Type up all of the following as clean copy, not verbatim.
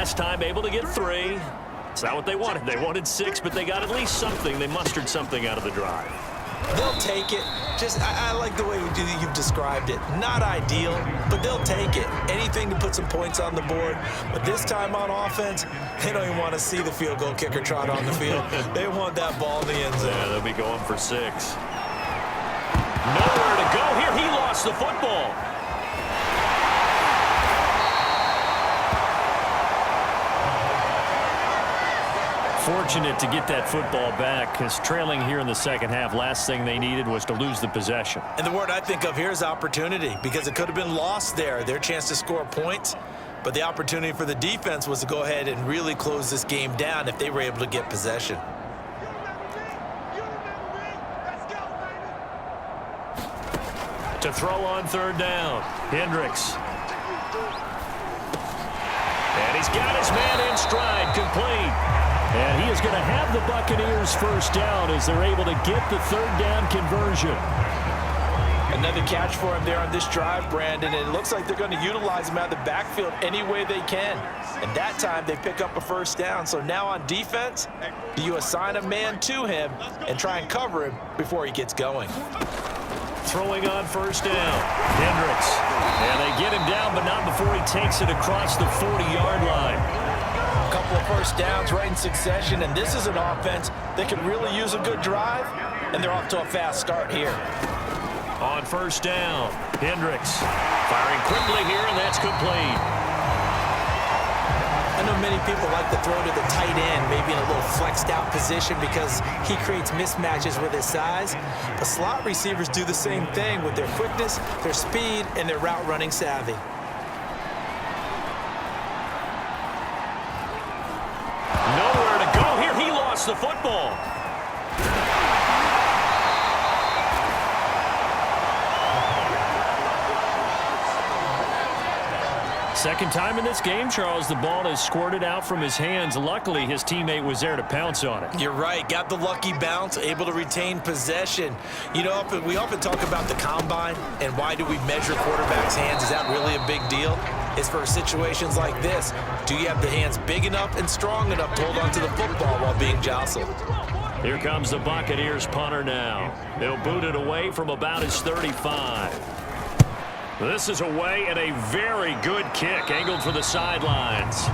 last time, able to get 3. It's not what they wanted. They wanted 6, but they got at least something. They mustered something out of the drive. They'll take it. I like the way you've described it. Not ideal, but they'll take it. Anything to put some points on the board. But this time on offense, they don't even want to see the field goal kicker trot on the field. They want that ball in the end zone. Yeah, they'll be going for 6. Nowhere to go here. He lost the football. Fortunate to get that football back, because trailing here in the second half, last thing they needed was to lose the possession. And the word I think of here is opportunity, because it could have been lost there, their chance to score points. But the opportunity for the defense was to go ahead and really close this game down if they were able to get possession. To throw on 3rd down, Hendricks. And he's got his man in stride, complete. And he is going to have the Buccaneers first down as they're able to get the 3rd down conversion. Another catch for him there on this drive, Brandon, and it looks like they're going to utilize him out of the backfield any way they can. And that time they pick up a first down. So now on defense, do you assign a man to him and try and cover him before he gets going? Throwing on 1st down, Hendricks. And they get him down, but not before he takes it across the 40-yard line. A couple of first downs right in succession, and this is an offense that could really use a good drive, and they're off to a fast start here. On 1st down, Hendricks firing quickly here, and that's complete. I know many people like to throw to the tight end, maybe in a little flexed out position because he creates mismatches with his size. But slot receivers do the same thing with their quickness, their speed, and their route running savvy. Nowhere to go here. He lost the football. Second time in this game, Charles, the ball has squirted out from his hands. Luckily, his teammate was there to pounce on it. You're right. Got the lucky bounce, able to retain possession. You know, we often talk about the combine and why do we measure quarterbacks' hands. Is that really a big deal? It's for situations like this. Do you have the hands big enough and strong enough to hold onto the football while being jostled? Here comes the Buccaneers punter now. They'll boot it away from about his 35. This is away and a very good kick, angled for the sidelines.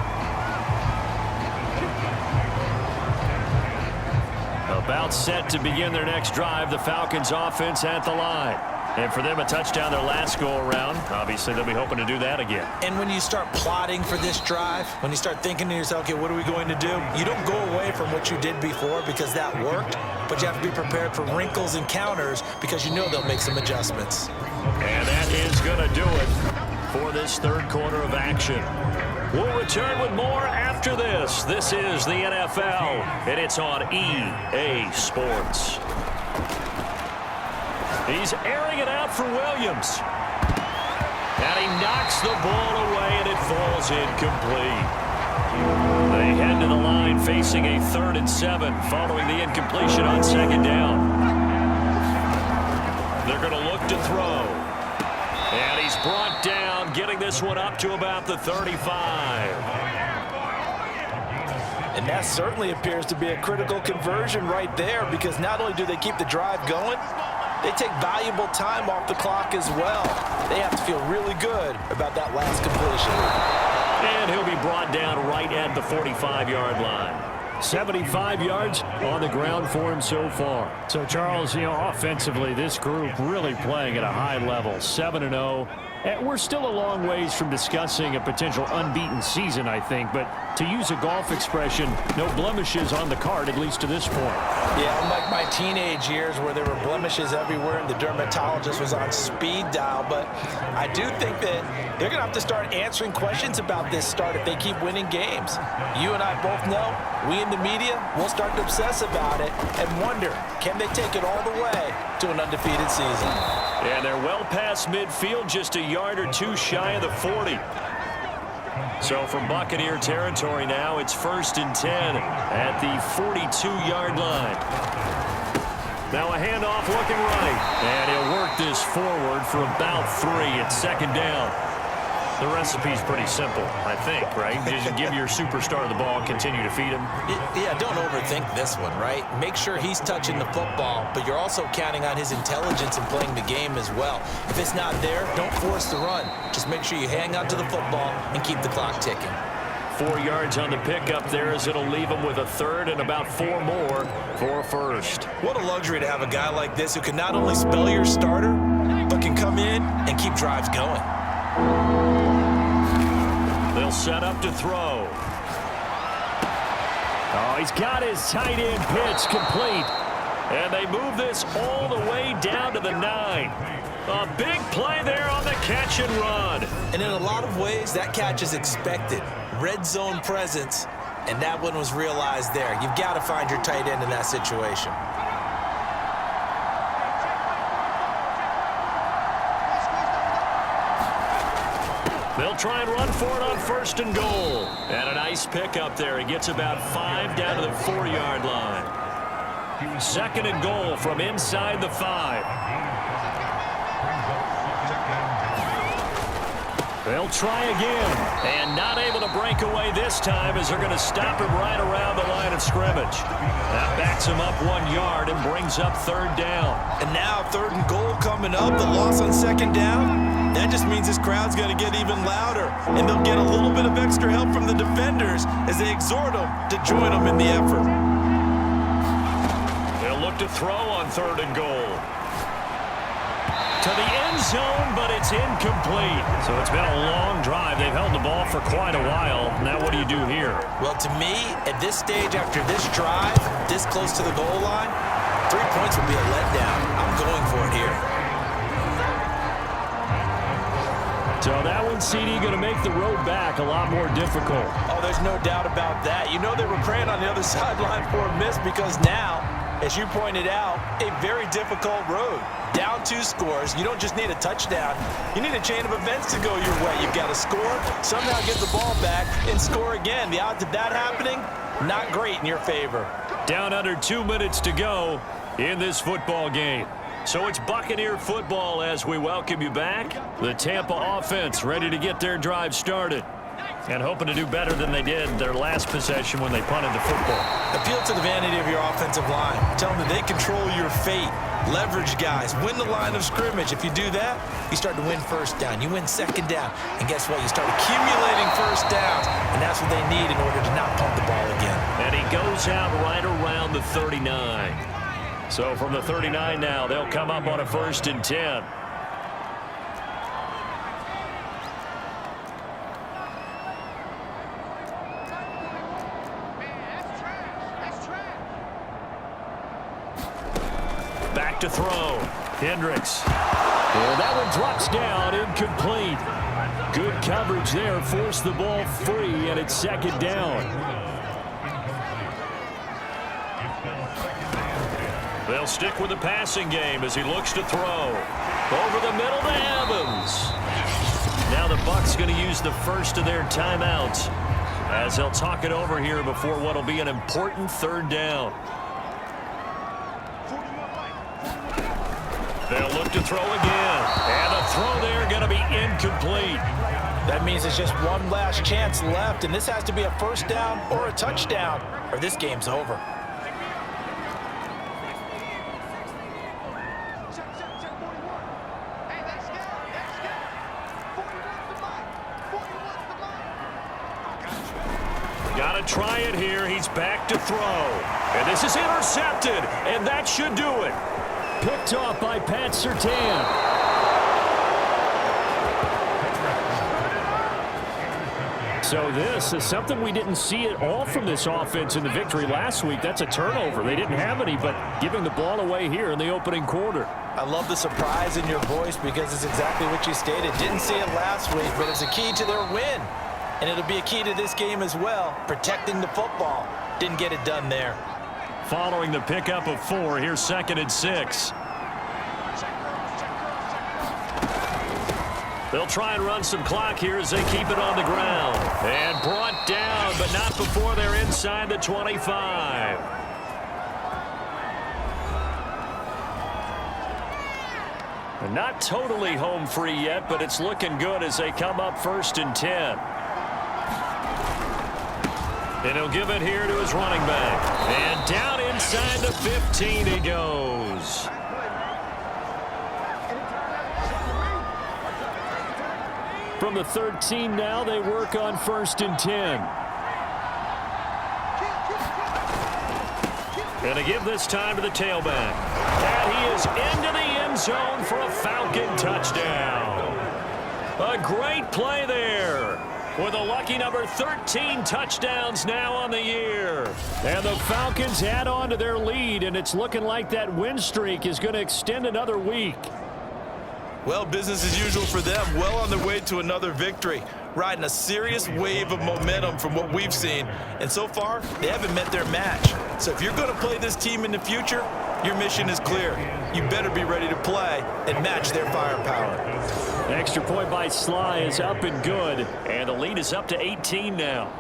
About set to begin their next drive, the Falcons offense at the line. And for them, a touchdown their last go-around. Obviously, they'll be hoping to do that again. And when you start plotting for this drive, when you start thinking to yourself, okay, what are we going to do? You don't go away from what you did before because that worked, but you have to be prepared for wrinkles and counters because you know they'll make some adjustments. And that is going to do it for this 3rd quarter of action. We'll return with more after this. This is the NFL, and it's on EA Sports. He's airing it out for Williams. And he knocks the ball away, and it falls incomplete. They head to the line facing a 3rd and 7 following the incompletion on 2nd down. They're going to look to throw. And he's brought down, getting this one up to about the 35. And that certainly appears to be a critical conversion right there because not only do they keep the drive going, they take valuable time off the clock as well. They have to feel really good about that last completion. And he'll be brought down right at the 45-yard line. 75 yards on the ground for him so far. So, Charles, offensively, this group really playing at a high level, 7-0. And we're still a long ways from discussing a potential unbeaten season, I think. But to use a golf expression, no blemishes on the card, at least to this point. Yeah, unlike my teenage years where there were blemishes everywhere and the dermatologist was on speed dial. But I do think that they're going to have to start answering questions about this start if they keep winning games. You and I both know, we in the media will start to obsess about it and wonder, can they take it all the way to an undefeated season? And they're well past midfield, just a yard or two shy of the 40. So from Buccaneer territory now, it's 1st and 10 at the 42-yard line. Now a handoff looking right. And he'll work this forward for about 3 at 2nd down. The recipe's pretty simple, I think, right? Just give your superstar the ball and continue to feed him. Yeah, don't overthink this one, right? Make sure he's touching the football, but you're also counting on his intelligence in playing the game as well. If it's not there, don't force the run. Just make sure you hang on to the football and keep the clock ticking. 4 yards on the pickup there as it'll leave him with a third and about 4 more for a first. What a luxury to have a guy like this who can not only spell your starter, but can come in and keep drives going. They'll set up to throw. Oh, he's got his tight end pitch complete. And they move this all the way down to the 9. A big play there on the catch and run. And in a lot of ways, that catch is expected. Red zone presence, and that one was realized there. You've got to find your tight end in that situation. They'll try and run for it on 1st and goal. And a nice pickup there. He gets about 5 down to the 4-yard line. 2nd and goal from inside the 5. They'll try again, and not able to break away this time as they're going to stop him right around the line of scrimmage. That backs him up 1 yard and brings up 3rd down. And now 3rd and goal coming up, the loss on 2nd down. That just means this crowd's going to get even louder, and they'll get a little bit of extra help from the defenders as they exhort them to join them in the effort. They'll look to throw on 3rd and goal. To the end zone, but it's incomplete. So it's been a long drive. They've held the ball for quite a while. Now what do you do here? Well, to me, at this stage, after this drive, this close to the goal line, 3 points would be a letdown. I'm going for it here. So that one, CD, going to make the road back a lot more difficult. Oh, there's no doubt about that. You know they were praying on the other sideline for a miss because now, as you pointed out, a very difficult road. Down 2 scores. You don't just need a touchdown. You need a chain of events to go your way. You've got to score, somehow get the ball back, and score again. The odds of that happening, not great in your favor. Down under 2 minutes to go in this football game. So it's Buccaneer football as we welcome you back. The Tampa offense ready to get their drive started and hoping to do better than they did their last possession when they punted the football. Appeal to the vanity of your offensive line. Tell them that they control your fate. Leverage guys. Win the line of scrimmage. If you do that, you start to win 1st down. You win 2nd down. And guess what? You start accumulating 1st downs. And that's what they need in order to not pump the ball again. And he goes out right around the 39. So from the 39 now, they'll come up on a 1st and 10. Back to throw. Hendricks. Well, that one drops down, incomplete. Good coverage there, forced the ball free, and it's 2nd down. They'll stick with the passing game as he looks to throw. Over the middle to Evans. Now the Bucs going to use the first of their timeouts as they'll talk it over here before what will be an important 3rd down. They'll look to throw again. And the throw there going to be incomplete. That means there's just one last chance left, and this has to be a 1st down or a touchdown, or this game's over. Got to try it here. He's back to throw. And this is intercepted, and that should do it. Picked off by Pat Surtain. So this is something we didn't see at all from this offense in the victory last week. That's a turnover. They didn't have any, but giving the ball away here in the opening quarter. I love the surprise in your voice because it's exactly what you stated. Didn't see it last week, but it's a key to their win. And it'll be a key to this game as well, protecting the football. Didn't get it done there. Following the pickup of 4, here's 2nd and 6. They'll try and run some clock here as they keep it on the ground. And brought down, but not before they're inside the 25. Not totally home free yet, but it's looking good as they come up 1st and 10. And he'll give it here to his running back. And down inside the 15 he goes. From the 13 now, they work on 1st and 10. And to give this time to the tailback. And he is into the end zone for a Falcon touchdown. A great play there. With a lucky number 13 touchdowns now on the year. And the Falcons add on to their lead, and it's looking like that win streak is going to extend another week. Well, business as usual for them. Well on their way to another victory. Riding a serious wave of momentum from what we've seen. And so far, they haven't met their match. So if you're going to play this team in the future, your mission is clear. You better be ready to play and match their firepower. Extra point by Sly is up and good. And the lead is up to 18 now.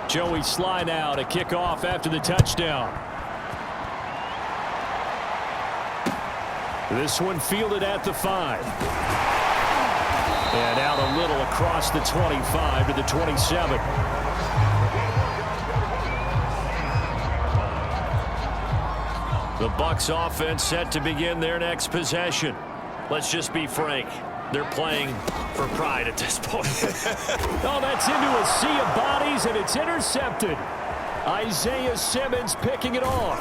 Joey Sly now to kick off after the touchdown. This one fielded at the 5. And out a little across the 25 to the 27. The Bucs offense set to begin their next possession. Let's just be frank. They're playing for pride at this point. Oh, that's into a sea of bodies, and it's intercepted. Isaiah Simmons picking it off.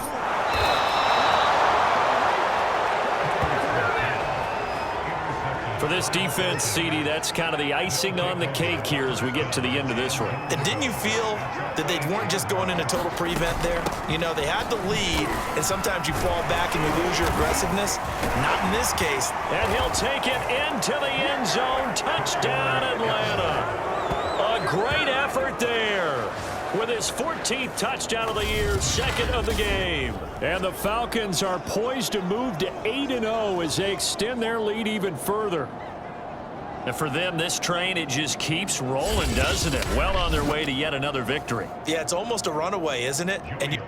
For this defense, CD, that's kind of the icing on the cake here as we get to the end of this one. And didn't you feel that they weren't just going into total prevent there? You know, they had the lead, and sometimes you fall back and you lose your aggressiveness. Not in this case. And he'll take it into the end zone. Touchdown, Atlanta. A great effort there. With his 14th touchdown of the year, 2nd of the game. And the Falcons are poised to move to 8-0 as they extend their lead even further. And for them, this train, it just keeps rolling, doesn't it? Well on their way to yet another victory. Yeah, it's almost a runaway, isn't it? And you